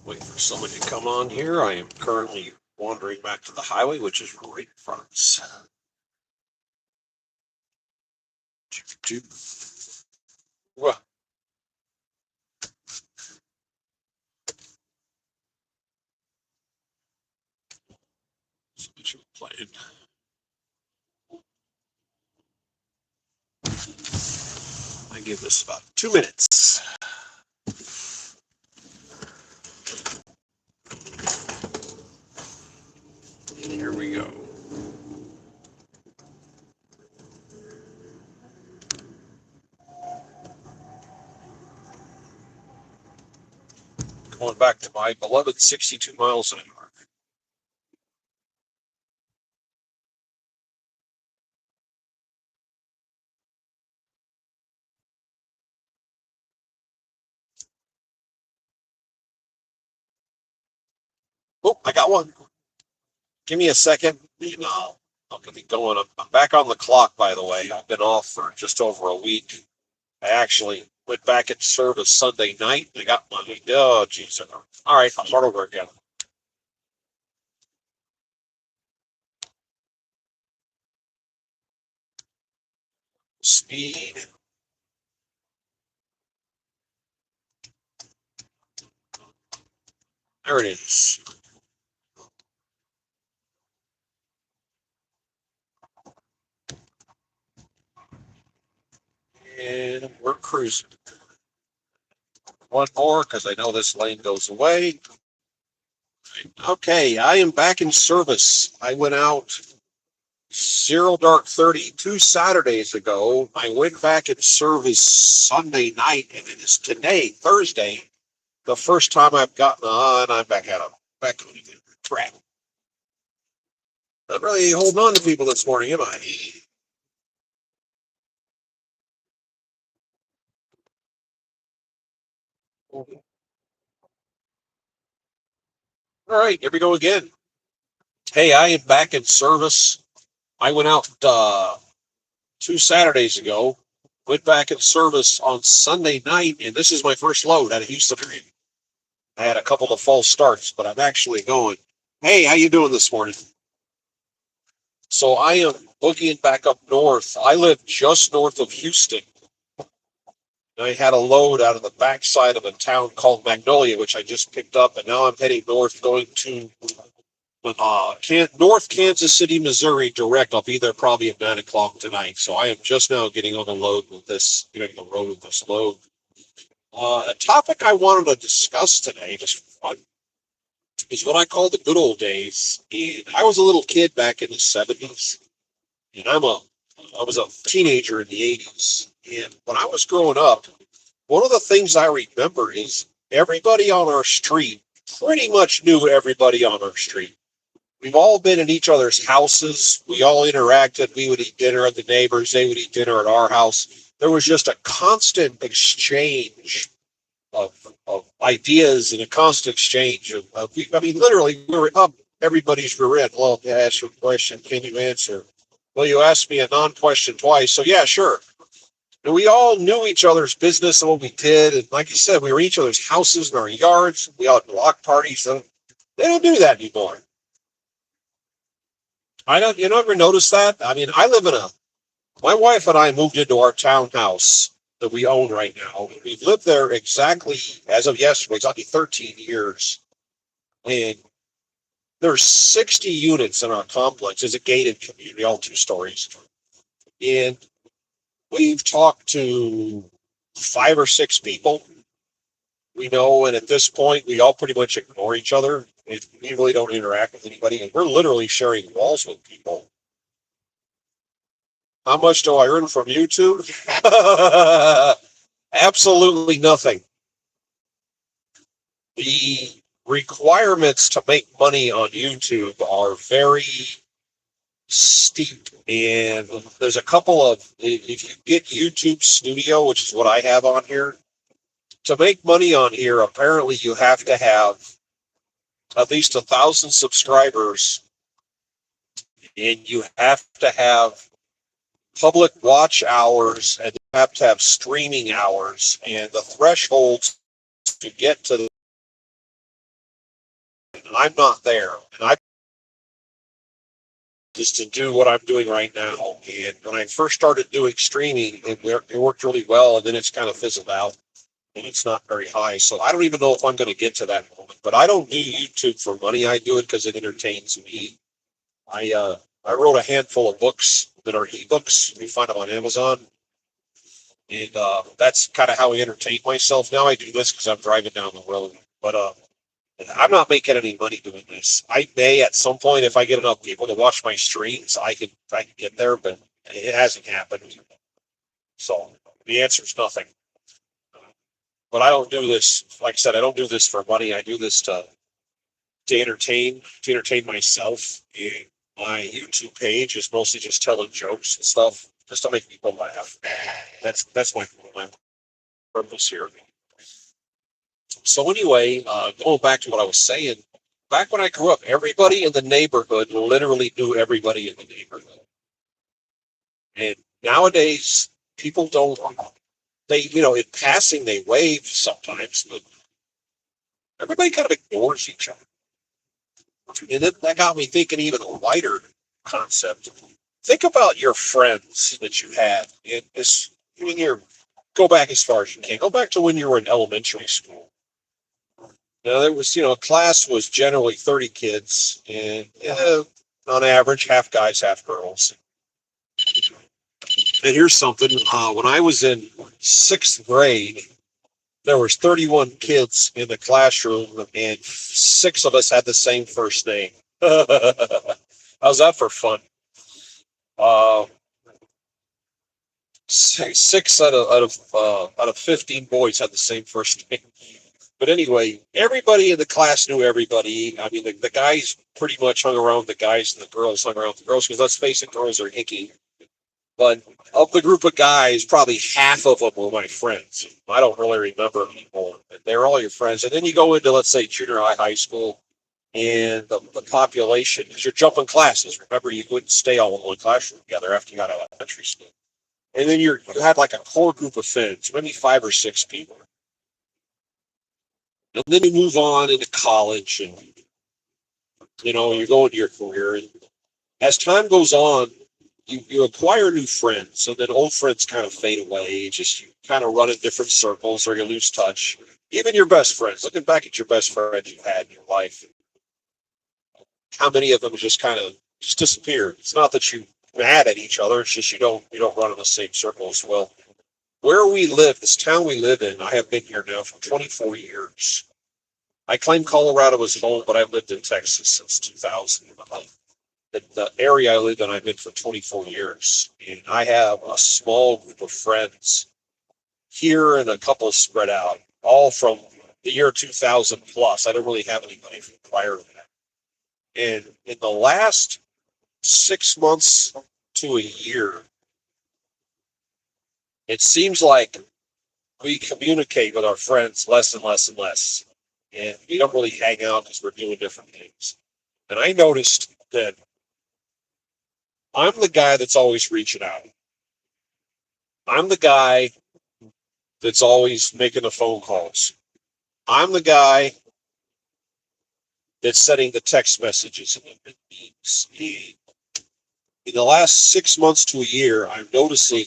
Wait for somebody to come on here. I am currently wandering back to the highway, which is right in front of us. Well, playing. I give this about 2 minutes. Here we go. Going back to my beloved 62 miles an hour. Oh, I got one. Give me a second. No, I'm going to be going. I'm back on the clock, by the way. I've been off for just over a week. I actually went back in service Sunday night. I got money. Oh, geez. All right, I'll start over again. Speed. There it is. And we're cruising. One more because I know this lane goes away. Okay, I am back in service. I went out 0 dark 30 2 Saturdays ago. I went back in service Sunday night, and it is today, Thursday, the first time I've gotten on. I'm back on track. Not really holding on to people this morning, am I? All right, here we go again. Hey, I am back in service. I went out 2 Saturdays ago. Went back in service on Sunday night, and this is my first load out of Houston. I had a couple of false starts, but I'm actually going. Hey, how you doing this morning? So I am boogieing back up north. I live just north of Houston. I had a load out of the backside of a town called Magnolia, which I just picked up, and now I'm heading north, going to North Kansas City, Missouri, direct. I'll be there probably at 9 o'clock tonight. So I am just now getting on the road with this load. A topic I wanted to discuss today, just for fun, is what I call the good old days. And I was a little kid back in the 70s, and I was a teenager in the 80s. And when I was growing up, one of the things I remember is everybody on our street pretty much knew everybody on our street. We've all been in each other's houses. We all interacted. We would eat dinner at the neighbors. They would eat dinner at our house. There was just a constant exchange of ideas and a constant exchange I mean, literally, we were up everybody's rear end. Well, I ask you a question. Can you answer? Well, you asked me a non-question twice. So, yeah, sure. And we all knew each other's business and what we did. And like you said, we were in each other's houses and our yards. We all had block parties. So they don't do that anymore. You never notice that? I mean, my wife and I moved into our townhouse that we own right now. We've lived there exactly, as of yesterday, exactly 13 years. And there's 60 units in our complex. It's a gated community, all 2 stories. And we've talked to 5 or 6 people we know. And at this point, we all pretty much ignore each other. We really don't interact with anybody. And we're literally sharing walls with people. How much do I earn from YouTube? Absolutely nothing. The requirements to make money on YouTube are very steep. And there's a couple of, if you get YouTube Studio, which is what I have on here, to make money on here, apparently you have to have at least 1,000 subscribers, and you have to have public watch hours, and you have to have streaming hours, and the thresholds to get to and I'm not there. And I just to do what I'm doing right now. And when I first started doing streaming, it worked really well, and then it's kind of fizzled out, and it's not very high. So I don't even know if I'm going to get to that moment. But I don't do YouTube for money. I do it because it entertains me. I wrote a handful of books that are ebooks. You find them on Amazon, and that's kind of how I entertain myself. Now I do this because I'm driving down the road, but I'm not making any money doing this. I may at some point, if I get enough people to watch my streams, I can get there, but it hasn't happened. So the answer is nothing. But I don't do this. Like I said, I don't do this for money. I do this to entertain myself. And my YouTube page is mostly just telling jokes and stuff, just to make people laugh. That's my purpose here. So anyway, going back to what I was saying, back when I grew up, everybody in the neighborhood literally knew everybody in the neighborhood. And nowadays, people don't. In passing, they wave sometimes, but everybody kind of ignores each other. And then that got me thinking even a wider concept. Think about your friends that you had. And this, when you're go back as far as you can. Go back to when you were in elementary school. Now there was, a class was generally 30 kids, and on average, half guys, half girls. And here's something: when I was in sixth grade, there was 31 kids in the classroom, and six of us had the same first name. How's that for fun? Uh, six out of 15 boys had the same first name. But anyway, everybody in the class knew everybody. I mean, the guys pretty much hung around the guys, and the girls hung around the girls. Because let's face it, girls are icky. But of the group of guys, probably half of them were my friends. I don't really remember people. They're all your friends. And then you go into, let's say, junior high, high school, and the population, because you're jumping classes. Remember, you wouldn't stay all in one classroom together after you got out of elementary school. And then you had like a core group of friends, maybe 5 or 6 people. And then you move on into college, and you go into your career. And as time goes on, you acquire new friends, so then old friends kind of fade away. Just you kind of run in different circles, or you lose touch. Even your best friends. Looking back at your best friends you've had in your life, how many of them just kind of just disappeared? It's not that you mad at each other; it's just you don't run in the same circles. Well, where we live, this town we live in, I have been here now for 24 years. I claim Colorado as home, but I've lived in Texas since 2000. The area I live in, I've been for 24 years. And I have a small group of friends here and a couple spread out, all from the year 2000 plus. I don't really have anybody from prior to that. And in the last 6 months to a year, it seems like we communicate with our friends less and less and less. And we don't really hang out because we're doing different things. And I noticed that I'm the guy that's always reaching out. I'm the guy that's always making the phone calls. I'm the guy that's sending the text messages and the memes. In the last 6 months to a year, I'm noticing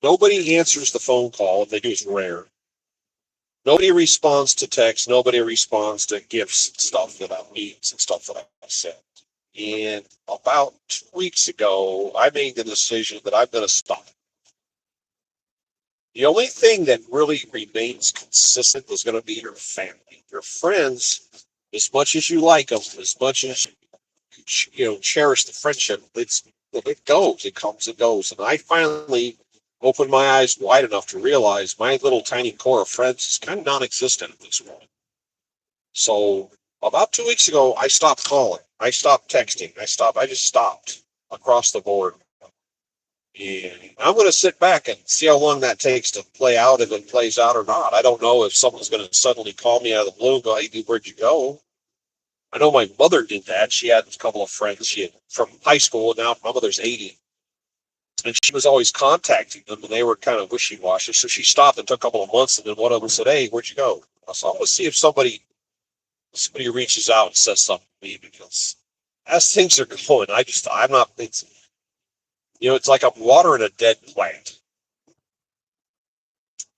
nobody answers the phone call. If they do, it's rare. Nobody responds to text. Nobody responds to gifts and stuff without memes and stuff that I sent. And about 2 weeks ago, I made the decision that I'm going to stop. The only thing that really remains consistent is going to be your family, your friends. As much as you like them, as much as you cherish the friendship, it goes, it comes and goes. And I finally opened my eyes wide enough to realize my little tiny core of friends is kind of non-existent at this point. So about 2 weeks ago, I stopped calling. I stopped texting. I just stopped across the board. And I'm going to sit back and see how long that takes to play out, if it plays out or not. I don't know if someone's going to suddenly call me out of the blue and go, "Hey, where'd you go?" I know my mother did that. She had a couple of friends she had from high school, and now my mother's 80. And she was always contacting them, and they were kind of wishy-washy. So she stopped and took a couple of months, and then one of them said, "Hey, where'd you go?" So I'm going to see if somebody somebody reaches out and says something to me, because as things are going, I'm not, it's like I'm watering a dead plant.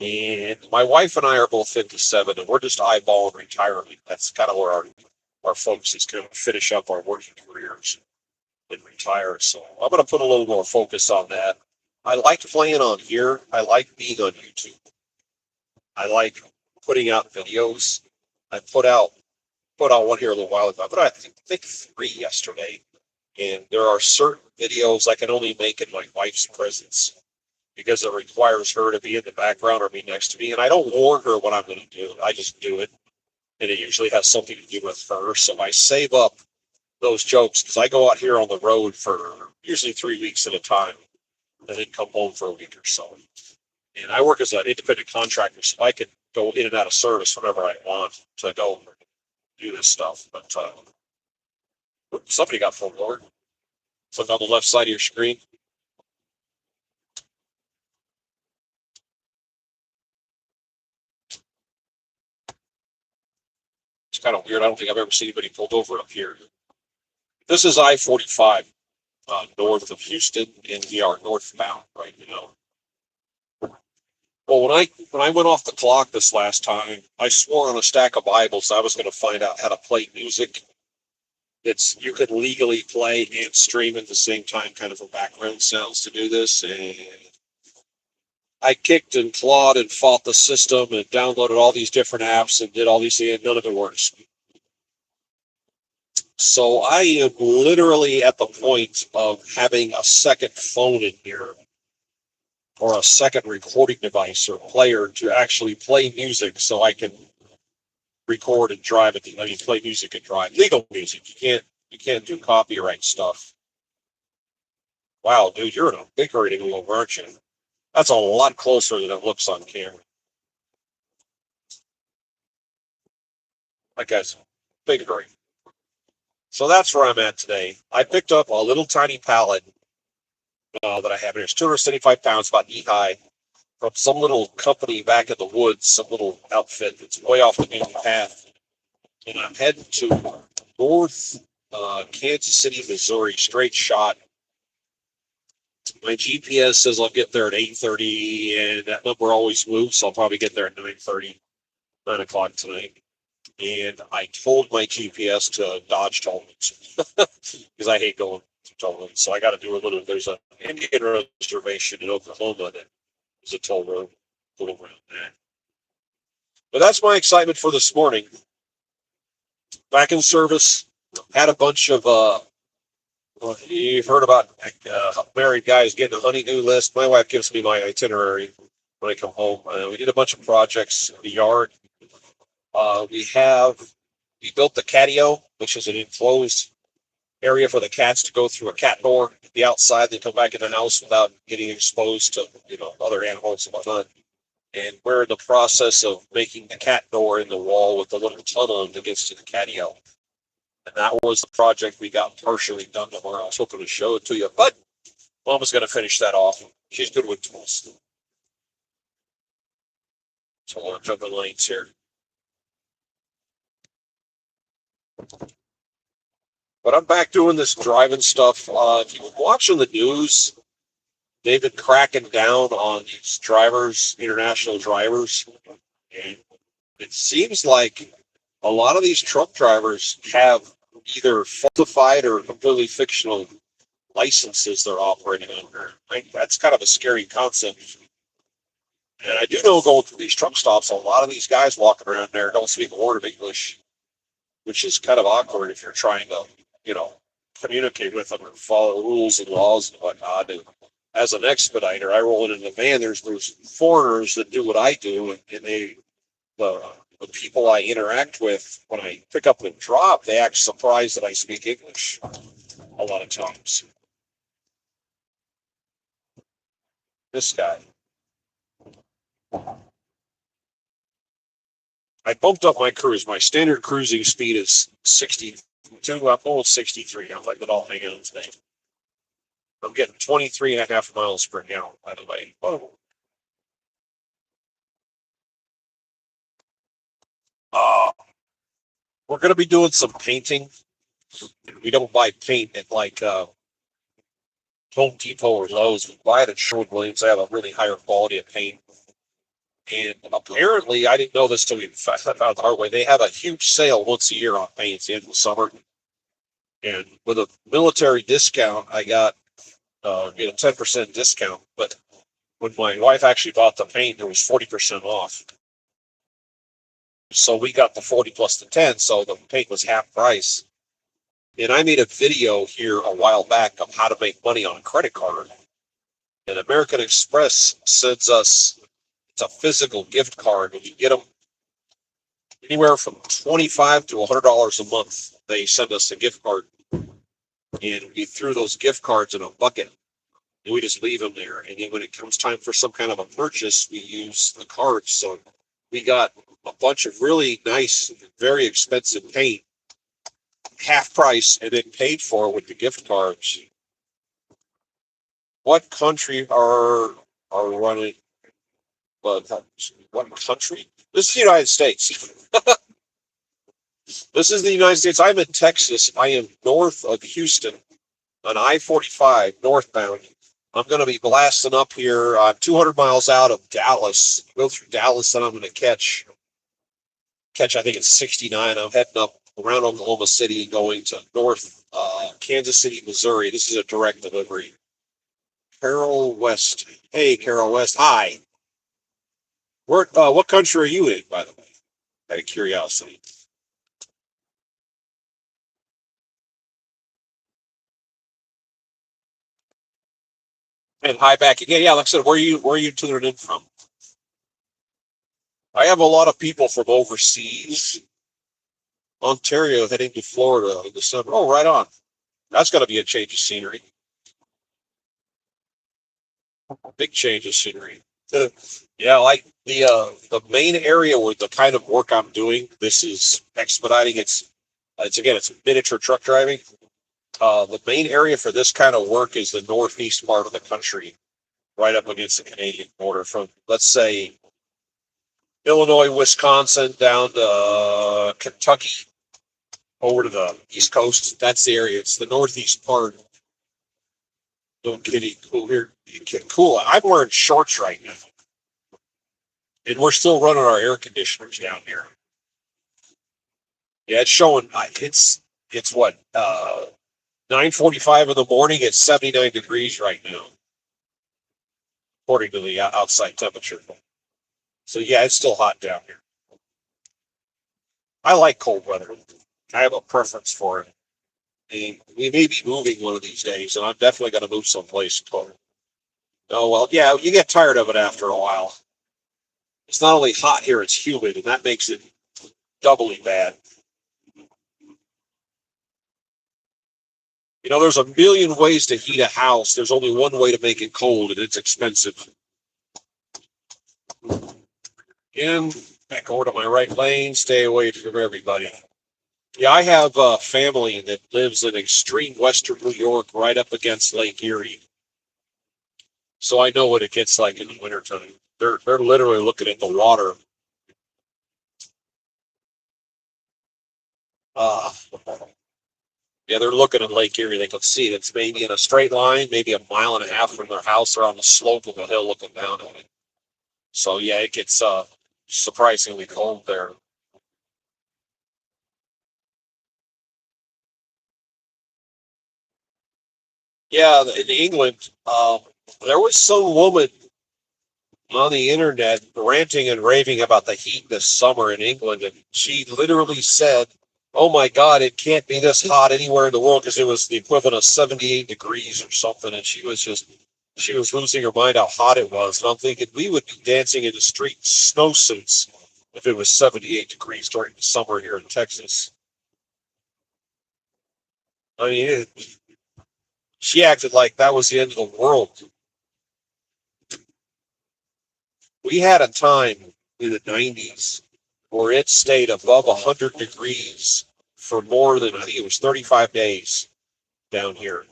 And my wife and I are both 57, and we're just eyeballing retirement. That's kind of where our focus is, going to finish up our working careers and retire. So I'm going to put a little more focus on that. I like playing on here. I like being on YouTube. I like putting out videos. I put out one here a little while ago, but I think 3 yesterday. And there are certain videos I can only make in my wife's presence, because it requires her to be in the background or be next to me. And I don't warn her what I'm going to do. I just do it. And it usually has something to do with her. So I save up those jokes, because I go out here on the road for usually 3 weeks at a time, and then come home for a week or so. And I work as an independent contractor, so I can go in and out of service whenever I want to go do this stuff. But somebody got phone door. Look on the left side of your screen. It's kind of weird. I don't think I've ever seen anybody pulled over up here. This is I-45 north of Houston, and we are northbound right now. Well, when I went off the clock this last time, I swore on a stack of Bibles I was going to find out how to play music. You could legally play and stream at the same time, kind of a background sounds to do this. And I kicked and clawed and fought the system and downloaded all these different apps and did all these things, and none of it works. So I am literally at the point of having a second phone in here, or a second recording device or player, to actually play music, so I can record and drive play music and drive. Legal music. You can't do copyright stuff. Wow, dude, you're in a big hurry to go over, aren't you? That's a lot closer than it looks on camera. That guy's big hurry. So that's where I'm at today. I picked up a little tiny pallet that I have here. It's 275 pounds, about knee high, from some little company back in the woods, some little outfit that's way off the main path. And I'm heading to North Kansas City, Missouri, straight shot. My GPS says I'll get there at 8:30, and that number always moves, so I'll probably get there at 9:30, 9 o'clock tonight. And I told my GPS to dodge toll roads, because I hate going to toll roads. So I got to do a little. There's an Indian reservation in Oklahoma that is a toll road, go around that. But that's my excitement for this morning. Back in service, had a bunch of. You've heard about married guys getting a honeydew list. My wife gives me my itinerary when I come home. We did a bunch of projects in the yard. We built the catio, which is an enclosed area for the cats to go through a cat door at the outside. They come back in the house without getting exposed to, other animals and whatnot. And we're in the process of making the cat door in the wall with the little tunnel that gets to the catio. And that was the project we got partially done tomorrow. I was hoping to show it to you, but Mama's going to finish that off. She's good with tools. So I'm jumping lanes here. But I'm back doing this driving stuff. If you're watching the news, they've been cracking down on these drivers, international drivers. And it seems like a lot of these truck drivers have either falsified or completely fictional licenses they're operating under. That's kind of a scary concept. And I do know, going through these truck stops, a lot of these guys walking around there don't speak a word of English, which is kind of awkward if you're trying to, communicate with them or follow rules and laws and whatnot. And as an expediter, I roll in the van. There's foreigners that do what I do, and the people I interact with when I pick up and drop, they act surprised that I speak English a lot of times. This guy. I bumped up my cruise. My standard cruising speed is 62, almost 63. I'm letting it all hang out today. I'm getting 23 and a half miles per gallon, by the way. Whoa. we're going to be doing some painting. We don't buy paint at like Home Depot or Lowe's. We buy it at Sherwin-Williams. They have a really higher quality of paint. And apparently, I didn't know this till we found out the hard way. They have a huge sale once a year on paints in the summer. And with a military discount, I got 10% discount. But when my wife actually bought the paint, it was 40% off. So we got the 40 plus the 10, so the paint was half price. And I made a video here a while back of how to make money on a credit card. And American Express sends us, it's a physical gift card. When you get them anywhere from $25 to $100 a month, they send us a gift card. And we threw those gift cards in a bucket. And we just leave them there. And then when it comes time for some kind of a purchase, we use the cards. So we got a bunch of really nice, very expensive paint, half price, and then paid for with the gift cards. What country are running? What country? This is the United States. This is the United States. I'm in Texas. I am north of Houston on I-45 northbound. I'm going to be blasting up here. 200 miles out of Dallas. Go through Dallas, then I'm going to catch. I think it's 69. I'm heading up around Oklahoma City, going to north Kansas City, Missouri. This is a direct delivery. Carol West. Hey, Carol West. Hi. What country are you in, by the way? Out of curiosity. And hi back again. Yeah, like I said, where are you tuning in from? I have a lot of people from overseas. Ontario heading to Florida in December. Oh, right on. That's got to be a change of scenery. Big change of scenery. Yeah, like the main area where the kind of work I'm doing, this is expediting. It's miniature truck driving. The main area for this kind of work is the northeast part of the country, right up against the Canadian border, from let's say Illinois, Wisconsin, down to Kentucky, over to the East Coast. That's the area. It's the northeast part. Don't kidding. Cool here. Cool. I'm wearing shorts right now, and we're still running our air conditioners down here. Yeah, it's showing. It's what 9:45 in the morning. It's 79 degrees right now, according to the outside temperature. So yeah, it's still hot down here. I like cold weather. I have a preference for it. And we may be moving one of these days, and I'm definitely going to move someplace cold. Oh well, yeah, you get tired of it after a while. It's not only hot here; it's humid, and that makes it doubly bad. You know, there's a million ways to heat a house. There's only one way to make it cold, and it's expensive. Again, back over to my right lane. Stay away from everybody. Yeah, I have a family that lives in extreme western New York, right up against Lake Erie. So I know what it gets like in the wintertime. They're literally looking at the water. Uh, yeah, they're looking at Lake Erie. They can see it. It's maybe in a straight line, maybe a mile and a half from their house. They're on the slope of a hill looking down at it. So yeah, it gets surprisingly cold there. Yeah, in England, there was some woman on the internet ranting and raving about the heat this summer in England, and she literally said, "Oh my God, it can't be this hot anywhere in the world," because it was the equivalent of 78 degrees or something, and she was losing her mind how hot it was. And I'm thinking we would be dancing in the street snowsuits if it was 78 degrees during the summer here in Texas. I mean, she acted like that was the end of the world. We had a time in the 90s where it stayed above 100 degrees for more than, I think it was 35 days down here.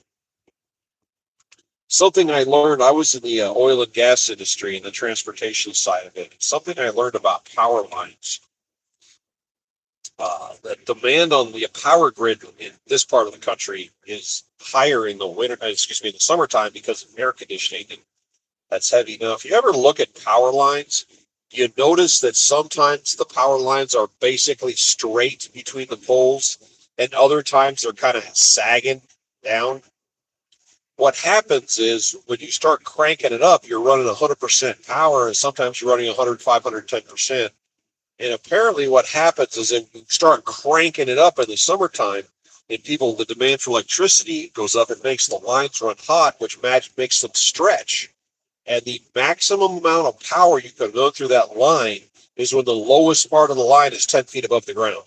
Something I learned, I was in the oil and gas industry and the transportation side of it. Something I learned about power lines. The demand on the power grid in this part of the country is higher in the winter, excuse me, in the summertime because of air conditioning. And that's heavy. Now, if you ever look at power lines, you notice that sometimes the power lines are basically straight between the poles, and other times they're kind of sagging down. What happens is when you start cranking it up, you're running 100% power, and sometimes you're running 100, 510%. And apparently, what happens is if you start cranking it up in the summertime, and the demand for electricity goes up, it makes the lines run hot, which makes them stretch. And the maximum amount of power you can run through that line is when the lowest part of the line is 10 feet above the ground.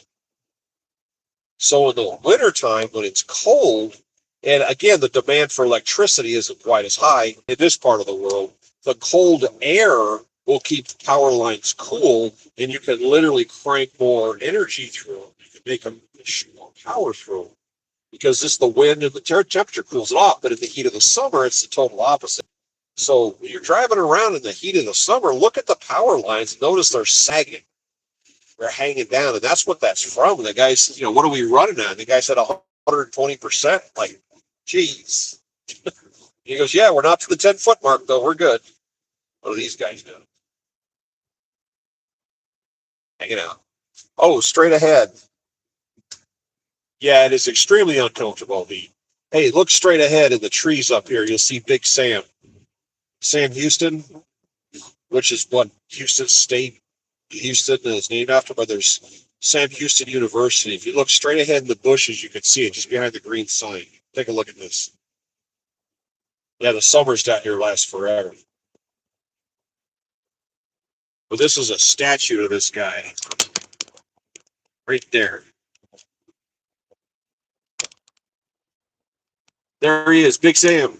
So in the wintertime, when it's cold, and again, the demand for electricity isn't quite as high in this part of the world, the cold air will keep power lines cool, and you can literally crank more energy through them. You can make them push more power through them because this the wind and the temperature cools it off. But in the heat of the summer, it's the total opposite. So when you're driving around in the heat of the summer, look at the power lines and notice they're sagging. They're hanging down. And that's what that's from. And the guy says, what are we running at? And the guy said 120%. Like, geez. He goes, yeah, we're not to the 10-foot mark, though. We're good. What are these guys doing? Hanging out. Oh, straight ahead. Yeah, it is extremely uncomfortable. Hey, look straight ahead in the trees up here. You'll see Big Sam. Sam Houston, which is what Houston State, Houston is named after, but there's Sam Houston University. If you look straight ahead in the bushes, you can see it just behind the green sign. Take a look at this. Yeah, the summers down here last forever. But this is a statue of this guy right there. There he is, Big Sam.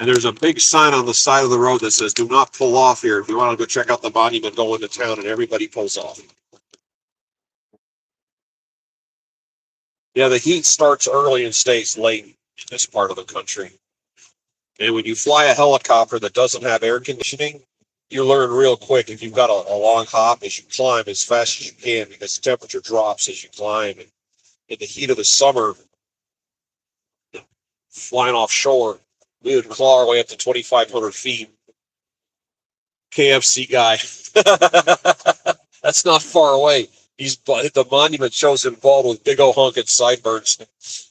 And there's a big sign on the side of the road that says, do not pull off here. If you want to go check out the monument, go into town, and everybody pulls off. Yeah, the heat starts early and stays late in this part of the country. And when you fly a helicopter that doesn't have air conditioning, you learn real quick if you've got a long hop as you climb as fast as you can because the temperature drops as you climb. And in the heat of the summer, flying offshore, we would claw our way up to 2,500 feet. KFC guy. That's not far away. The monument shows him bald with big old honking sideburns.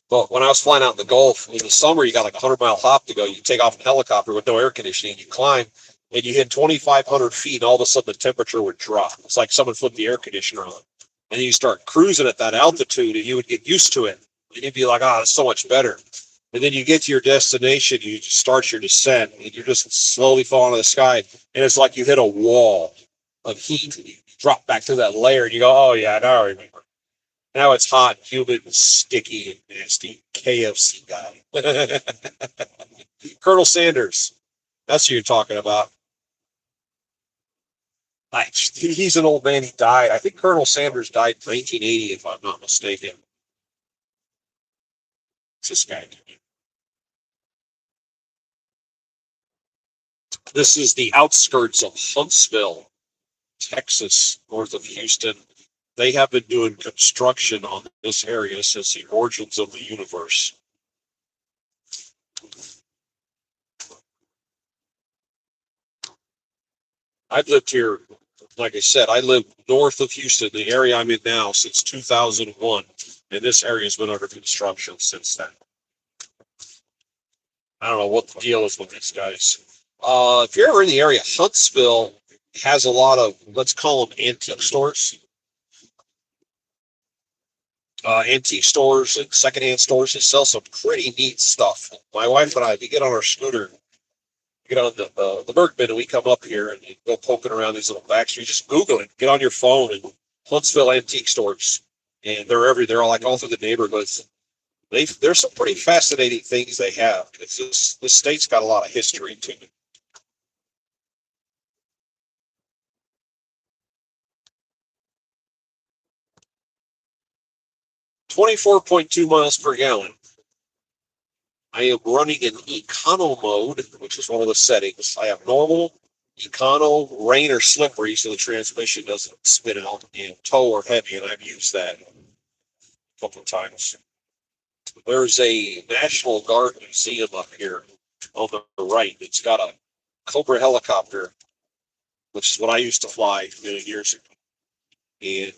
But when I was flying out in the Gulf in the summer, you got like a 100-mile hop to go. You take off in a helicopter with no air conditioning. You climb, and you hit 2,500 feet, and all of a sudden the temperature would drop. It's like someone flipped the air conditioner on. And then you start cruising at that altitude, and you would get used to it. And you'd be like, oh, it's so much better. And then you get to your destination, you start your descent, and you're just slowly falling to the sky. And it's like you hit a wall of heat. And you drop back to that layer, and you go, oh, yeah, now I remember. Now it's hot, humid, and sticky, and nasty. KFC guy. Colonel Sanders. That's who you're talking about. He's an old man. He died. I think Colonel Sanders died in 1980, if I'm not mistaken. It's this guy. This is the outskirts of Huntsville, Texas, north of Houston. They have been doing construction on this area since the origins of the universe. I've lived here, like I said, I live north of Houston, the area I'm in now, since 2001. And this area has been under construction since then. I don't know what the deal is with these guys. If you're ever in the area, Huntsville has a lot of, let's call them antique stores. Antique stores and secondhand stores that sell some pretty neat stuff. My wife and I, we get on our scooter, get on the Bergman, and we come up here and go poking around these little back streets. Just Google it. Get on your phone and Huntsville antique stores, and they're everywhere. They're like all through the neighborhoods. There's some pretty fascinating things they have. This state's got a lot of history to it. 24.2 miles per gallon. I am running in econo mode, which is one of the settings. I have normal, Econo, rain or slippery, so the transmission doesn't spin out, and tow or heavy, and I've used that a couple of times. There's a National Guard museum up here on the right. It's got a Cobra helicopter, which is what I used to fly many years ago, and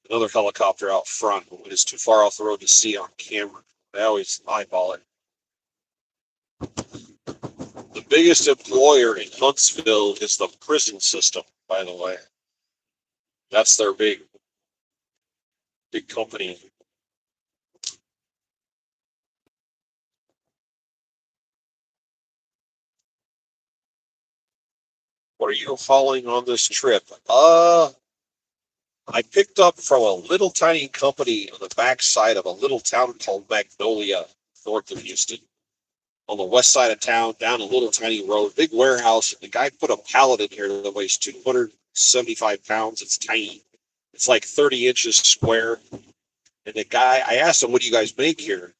another helicopter out front. It is too far off the road to see on camera. I always eyeball it. The biggest employer in Huntsville is the prison system, by the way. That's their big company. What are you hauling on this trip? I picked up from a little tiny company on the backside of a little town called Magnolia, north of Houston, on the west side of town, down a little tiny road, big warehouse. The guy put a pallet in here that weighs 275 pounds. It's tiny. It's like 30 inches square. And the guy, I asked him, what do you guys make here?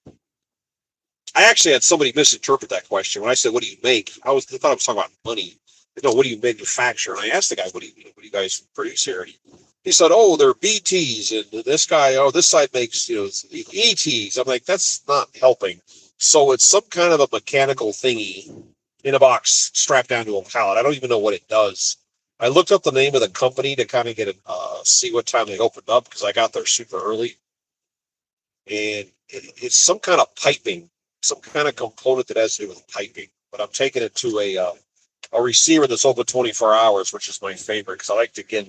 I actually had somebody misinterpret that question. When I said, what do you make? I thought I was talking about money. No, what do you manufacture? And I asked the guy, what do you guys produce here? He said, oh, they're BTs. And this guy, oh, this side makes, ETs. I'm like, that's not helping. So it's some kind of a mechanical thingy in a box strapped down to a pallet. I don't even know what it does. I looked up the name of the company to kind of get see what time they opened up, because I got there super early. And it's some kind of piping, some kind of component that has to do with piping. But I'm taking it to a receiver that's open 24 hours, which is my favorite, because I like to get,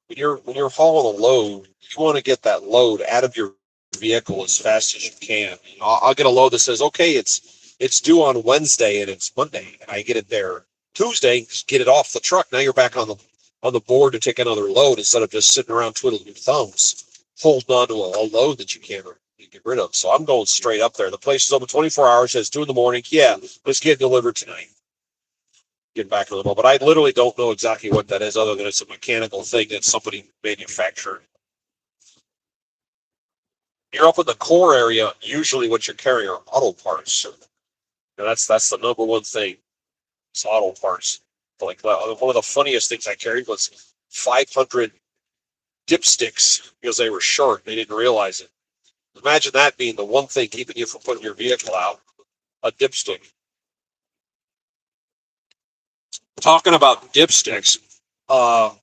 when you're hauling a load, you want to get that load out of your vehicle as fast as you can. I'll get a load that says, okay, it's due on Wednesday and it's Monday, and I get it there Tuesday, just get it off the truck. Now you're back on the board to take another load, instead of just sitting around twiddling your thumbs, holding on to a load that you can't get rid of. So I'm going straight up there. The place is open 24 hours, says 2 a.m. Yeah, let's get delivered tonight. Get back a little, but I literally don't know exactly what that is, other than it's a mechanical thing that somebody manufactured. You're up in the core area, usually what you're carrying are auto parts. That's the number one thing. It's auto parts. Like, one of the funniest things I carried was 500 dipsticks, because they were short. They didn't realize it. Imagine that being the one thing keeping you from putting your vehicle out, a dipstick. Talking about dipsticks, I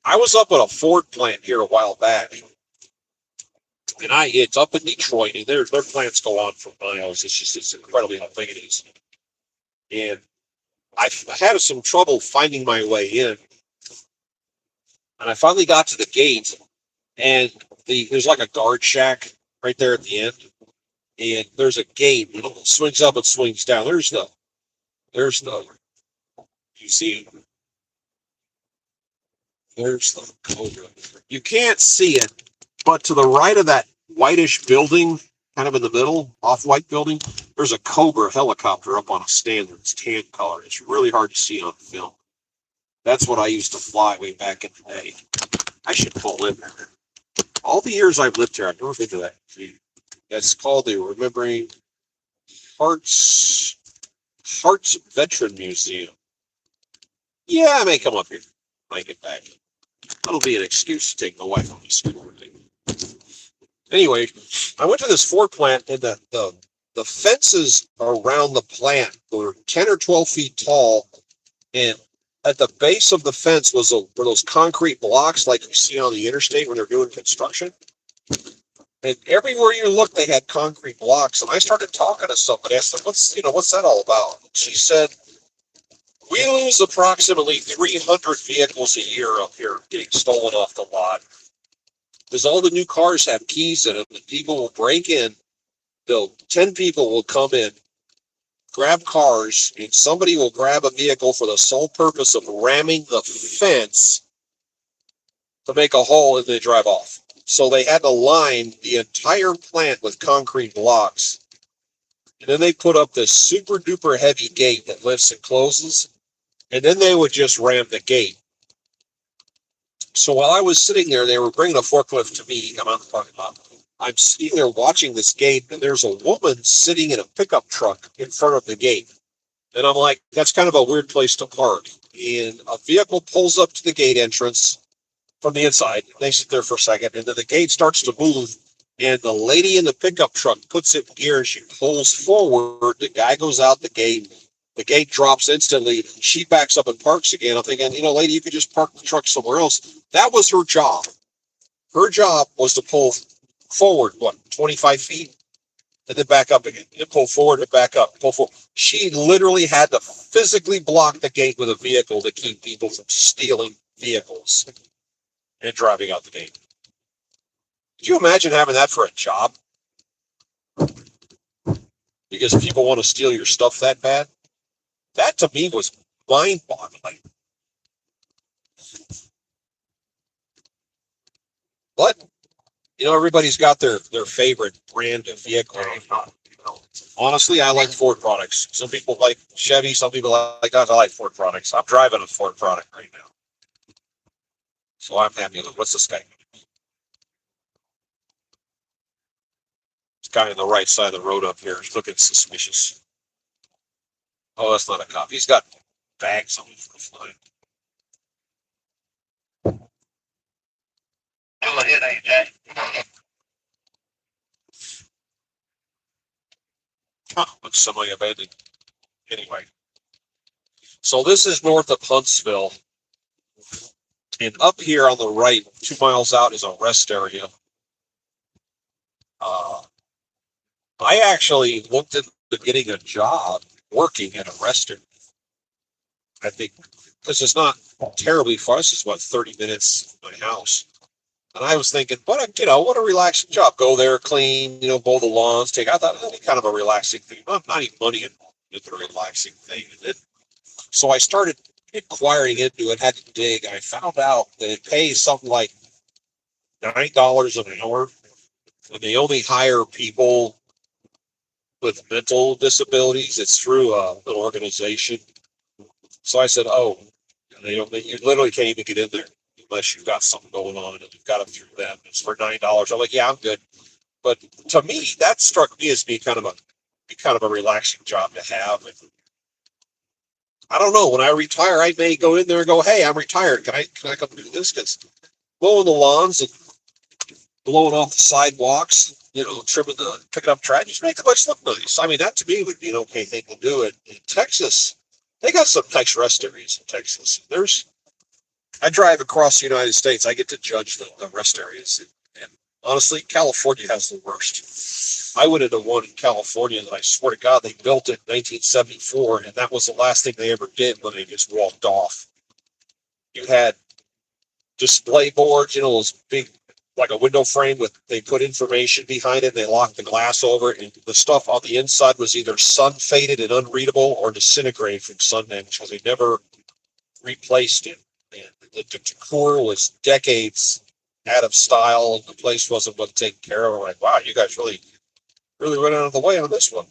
was up at a Ford plant here a while back, and it's up in Detroit, and their plants go on for miles. It's incredibly how big it is. And I had some trouble finding my way in, and I finally got to the gate, and there's like a guard shack right there at the end, and there's a gate. It swings up and swings down. There's the you see, there's the Cobra. You can't see it, but to the right of that whitish building, kind of in the middle, off-white building, there's a Cobra helicopter up on a stand that's tan color. It's really hard to see on film. That's what I used to fly way back in the day. I should pull in there. All the years I've lived here, I've never been to that. It's called the Remembering Hearts Veteran Museum. Yeah, I may come up here when I get back. That'll be an excuse to take my wife on the school thing. Anyway, I went to this Ford plant, and the fences around the plant were 10 or 12 feet tall, and at the base of the fence were those concrete blocks like you see on the interstate when they're doing construction. And everywhere you look, they had concrete blocks. And I started talking to somebody. I said, what's that all about? She said, we lose approximately 300 vehicles a year up here getting stolen off the lot, because all the new cars have keys in them, and people will break in. 10 people will come in, grab cars, and somebody will grab a vehicle for the sole purpose of ramming the fence to make a hole, and they drive off. So they had to line the entire plant with concrete blocks. And then they put up this super duper heavy gate that lifts and closes. And then they would just ram the gate. So while I was sitting there, they were bringing a forklift to me. I'm out the parking lot. I'm sitting there watching this gate, and there's a woman sitting in a pickup truck in front of the gate. And I'm like, that's kind of a weird place to park. And a vehicle pulls up to the gate entrance from the inside. They sit there for a second, and then the gate starts to move. And the lady in the pickup truck puts it in gear and she pulls forward. The guy goes out the gate. The gate drops instantly. She backs up and parks again. I'm thinking, lady, you could just park the truck somewhere else. That was her job. Her job was to pull forward, 25 feet, and then back up again. And pull forward and back up. Pull forward. She literally had to physically block the gate with a vehicle to keep people from stealing vehicles and driving out the gate. Could you imagine having that for a job? Because people want to steal your stuff that bad? That to me was mind-boggling. But everybody's got their favorite brand of vehicle. Honestly, I like Ford products. Some people like Chevy. Some people like I like Ford products. I'm driving a Ford product right now, so I'm happy with it. What's this guy? This guy on the right side of the road up here is looking suspicious. Oh, that's not a cop. He's got bags on him for the flying. Go ahead, AJ. Looks semi-abandoned. Anyway, so this is north of Huntsville. And up here on the right, 2 miles out, is a rest area. I actually looked into getting a job working at a rest area. I think, because it's not terribly far. This is, 30 minutes from my house. And I was thinking, what a relaxing job. Go there, clean, mow the lawns, I thought that'd be kind of a relaxing thing. Not any money in the relaxing thing. So I started inquiring into it, had to dig. I found out that it pays something like $9 an hour, and they only hire people with mental disabilities. It's through an organization. So I said, "Oh, you literally can't even get in there unless you've got something going on, and you've got it through them. It's for $9." I'm like, "Yeah, I'm good." But to me, that struck me as being kind of a relaxing job to have. And I don't know. When I retire, I may go in there and go, "Hey, I'm retired. Can I come do this?" Because mowing the lawns and blowing off the sidewalks, picking up trash, just make the place look nice. I mean, that to me would be an okay thing to do. In Texas, they got some nice rest areas in Texas. I drive across the United States. I get to judge the rest areas. And honestly, California has the worst. I went into one in California that I swear to God, they built it in 1974, and that was the last thing they ever did when they just walked off. You had display boards, those big, like a window frame they put information behind it. They locked the glass over it, and the stuff on the inside was either sun faded and unreadable or disintegrated from sun damage because they never replaced it. And the decor was decades out of style, and the place wasn't well taken care of. We're like, wow, you guys really, really went out of the way on this one.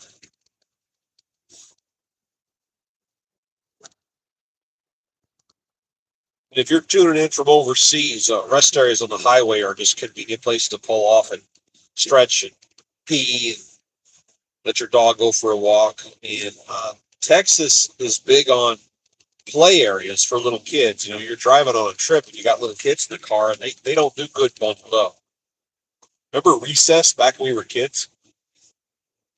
And if you're tuning in from overseas, rest areas on the highway are just convenient places to pull off and stretch and pee, and let your dog go for a walk. And Texas is big on play areas for little kids. You're driving on a trip and you got little kids in the car, and they don't do good bundled up. Remember recess back when we were kids?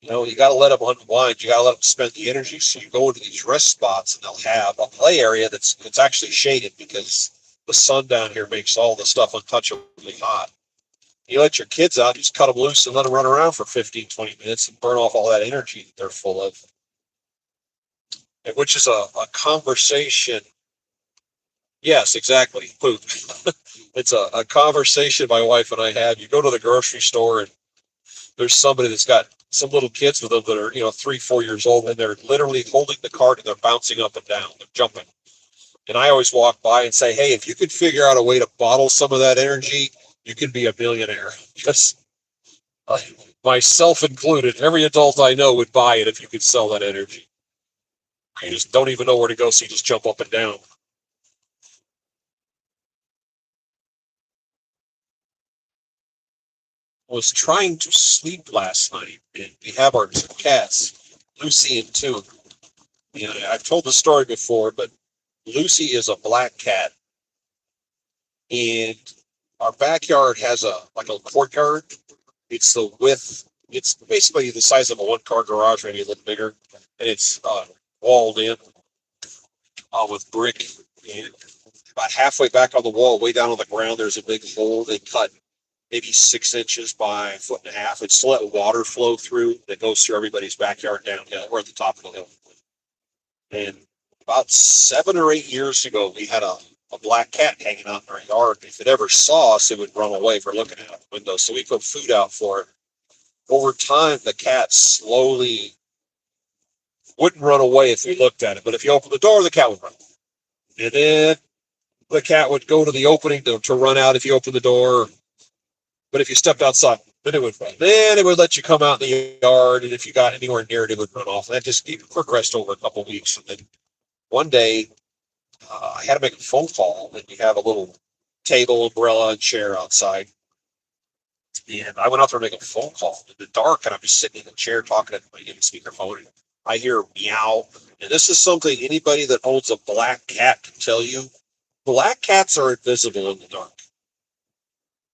You got to let them unwind. You got to let them spend the energy. So you go into these rest spots, and they'll have a play area that's actually shaded because the sun down here makes all the stuff untouchably hot. You let your kids out, just cut them loose and let them run around for 15, 20 minutes and burn off all that energy that they're full of. And which is a conversation. Yes, exactly. Poop. It's a conversation my wife and I have. You go to the grocery store, and there's somebody that's got some little kids with them that are 3, 4 years old, and they're literally holding the cart and they're bouncing up and down, they're jumping. And I always walk by and say, hey, if you could figure out a way to bottle some of that energy, you could be a millionaire. Just myself included, every adult I know would buy it if you could sell that energy. You just don't even know where to go, so you just jump up and down. I was trying to sleep last night, and we have our two cats, Lucy and Tune. You know, I've told the story before, but Lucy is a black cat, and our backyard has a like a courtyard. It's the width. It's basically the size of a one-car garage, maybe a little bigger, and it's walled in with brick. And about halfway back on the wall, way down on the ground, there's a big hole they cut maybe 6 inches by a foot and a half. It's to let water flow through that goes through everybody's backyard downhill. We're at the top of the hill. And about 7 or 8 years ago, we had a black cat hanging out in our yard. If it ever saw us, it would run away for looking out the window. So we put food out for it. Over time, the cat slowly wouldn't run away if we looked at it. But if you open the door, the cat would run. And then the cat would go to the opening to run out if you open the door. But if you stepped outside, then it would run. Then it would let you come out in the yard. And if you got anywhere near it, it would run off. And that just progressed over a couple of weeks. And then one day, I had to make a phone call. And we have a little table, umbrella, and chair outside. And I went out there to make a phone call in the dark. And I'm just sitting in the chair talking to my speakerphone. And I hear meow. And this is something anybody that owns a black cat can tell you. Black cats are invisible in the dark.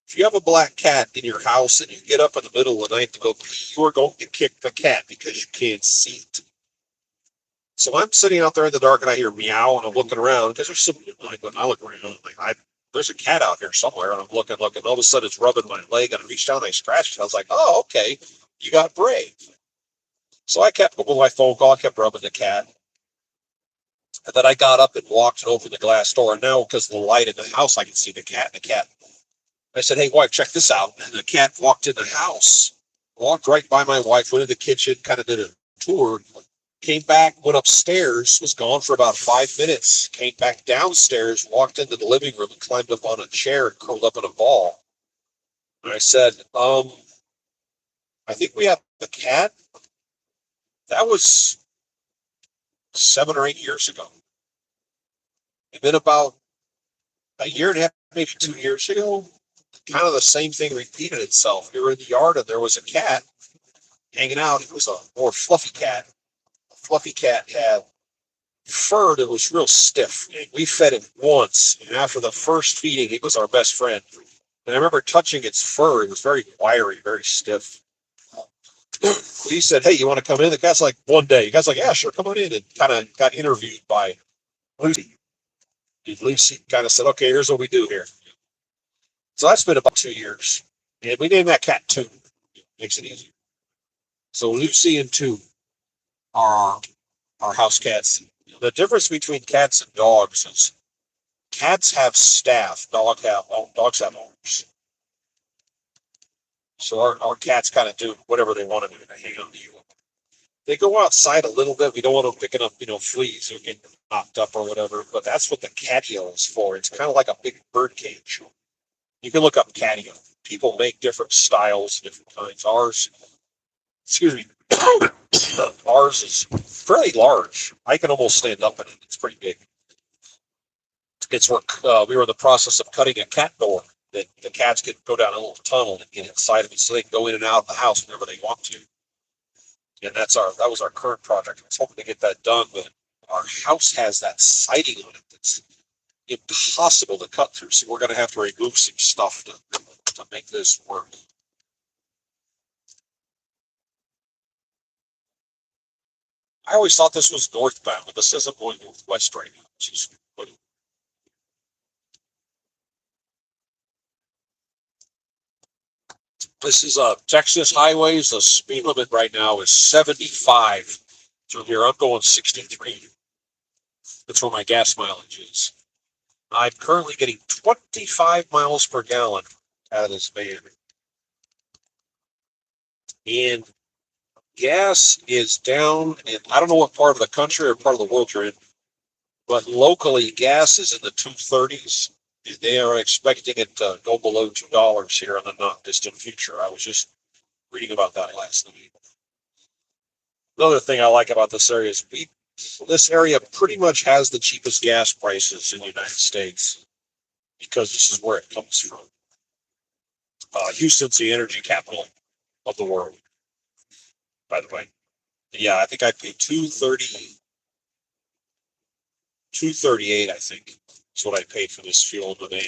If you have a black cat in your house and you get up in the middle of the night to go pee, you are going to kick the cat because you can't see it. So I'm sitting out there in the dark and I hear meow and I'm looking around because there's something like when I look around, there's a cat out here somewhere and I'm looking, and all of a sudden it's rubbing my leg and I reached down and I scratched it. I was like, oh, okay, you got brave. So I kept with my phone call, I kept rubbing the cat. And then I got up and walked and opened the glass door. And now, because of the light in the house, I can see the cat. I said, hey, wife, check this out. And the cat walked in the house, walked right by my wife, went in the kitchen, kind of did a tour, came back, went upstairs, was gone for about 5 minutes, came back downstairs, walked into the living room and climbed up on a chair and curled up in a ball. And I said, I think we have a cat. That was 7 or 8 years ago. And then about a year and a half, maybe 2 years ago, kind of the same thing repeated itself. We were in the yard and there was a cat hanging out. It was a more fluffy cat. The fluffy cat had fur that was real stiff. We fed it once, and after the first feeding, it was our best friend. And I remember touching its fur. It was very wiry, very stiff. We said, hey, you want to come in? The cat's like, one day. The cat's like, yeah, sure, come on in. And kind of got interviewed by Lucy. Lucy kind of said, okay, here's what we do here. So that's been about 2 years. And we named that cat Two. Makes it easier. So Lucy and Two are our house cats. The difference between cats and dogs is cats have staff, dogs have owners. So our cats kind of do whatever they want to do. They hang on to you. They go outside a little bit. We don't want them picking up, fleas or getting knocked up or whatever. But that's what the catio is for. It's kind of like a big bird cage. You can look up catio. People make different styles, different kinds. Ours is fairly large. I can almost stand up in it. It's pretty big. It's where we were in the process of cutting a cat door that the cats can go down a little tunnel and get inside of it so they can go in and out of the house whenever they want to. And that was our current project. I was hoping to get that done, but our house has that siding on it that's impossible to cut through. So we're going to have to remove some stuff to make this work. I always thought this was northbound, but this isn't going northwest right now. This is Texas highways. The speed limit right now is 75 through here. I'm going 63. That's where my gas mileage is. I'm currently getting 25 miles per gallon out of this van. And gas is down in, I don't know what part of the country or part of the world you're in, but locally gas is in the 230s. They are expecting it to go below $2 here in the not distant future. I was just reading about that last night. Another thing I like about this area is this area pretty much has the cheapest gas prices in the United States because this is where it comes from. Houston's the energy capital of the world, by the way. Yeah, I think I paid $2.30 $2.38, I think, is what I paid for this fuel in the van.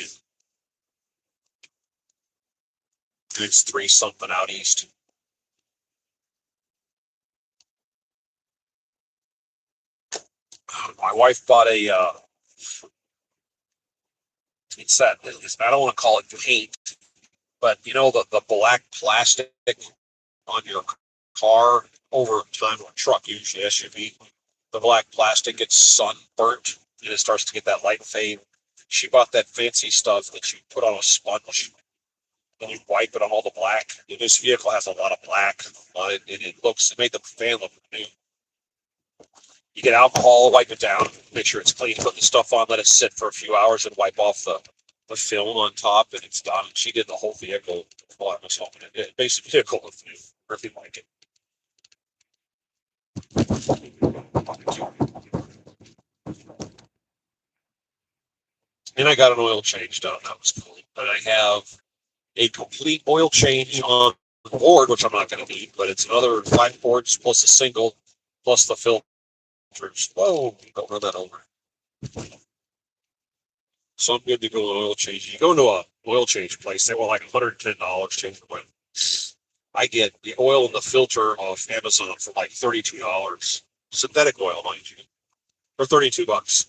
And it's 3 something out east. My wife bought a. I don't want to call it paint, but you know the black plastic on your car over time, or truck, usually SUV. The black plastic gets sunburnt and it starts to get that light fade. She bought that fancy stuff that you put on a sponge and you wipe it on all the black. This vehicle has a lot of black on it, and it made the fan look new. You get alcohol, wipe it down, make sure it's clean, put the stuff on, let it sit for a few hours, and wipe off the film on top, and it's done. She did the whole vehicle. Well, I was hoping it. Basic vehicle with me. Really like it. And I got an oil change done. That was cool. And I have a complete oil change on board, which I'm not going to need, but it's another 5 boards plus a single plus the filters. Whoa, don't run that over. So I'm good to go on oil change. You go into a oil change place, they want like $110 change the oil. I get the oil and the filter off Amazon for like $32. Synthetic oil, mind you, for $32.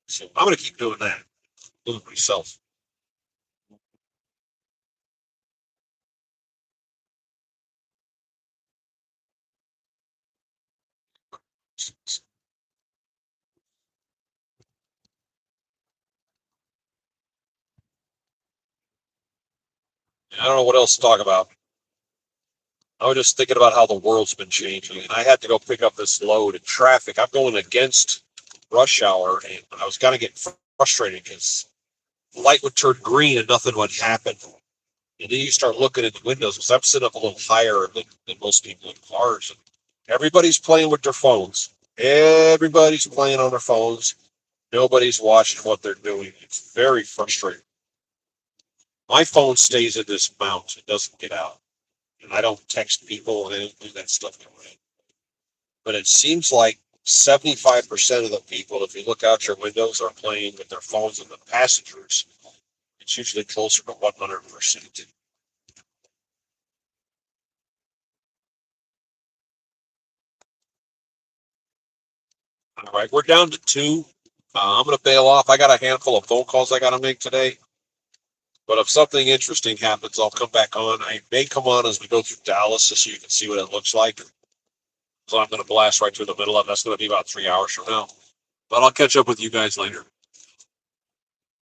So I'm going to keep doing that. Do it myself. I don't know what else to talk about. I was just thinking about how the world's been changing, and I had to go pick up this load in traffic. I'm going against rush hour, and I was kind of getting frustrated because the light would turn green and nothing would happen. And then you start looking at the windows because I'm sitting up a little higher than most people in cars. And everybody's playing with their phones. Everybody's playing on their phones. Nobody's watching what they're doing. It's very frustrating. My phone stays in this mount. It doesn't get out. And I don't text people and I don't do that stuff anymore. But it seems like 75% of the people, if you look out your windows, are playing with their phones, and the passengers, it's usually closer to 100%. All right, we're down to 2. I'm going to bail off. I got a handful of phone calls I got to make today. But if something interesting happens, I'll come back on. I may come on as we go through Dallas so you can see what it looks like. So I'm going to blast right through the middle of it. That's going to be about 3 hours from now. But I'll catch up with you guys later.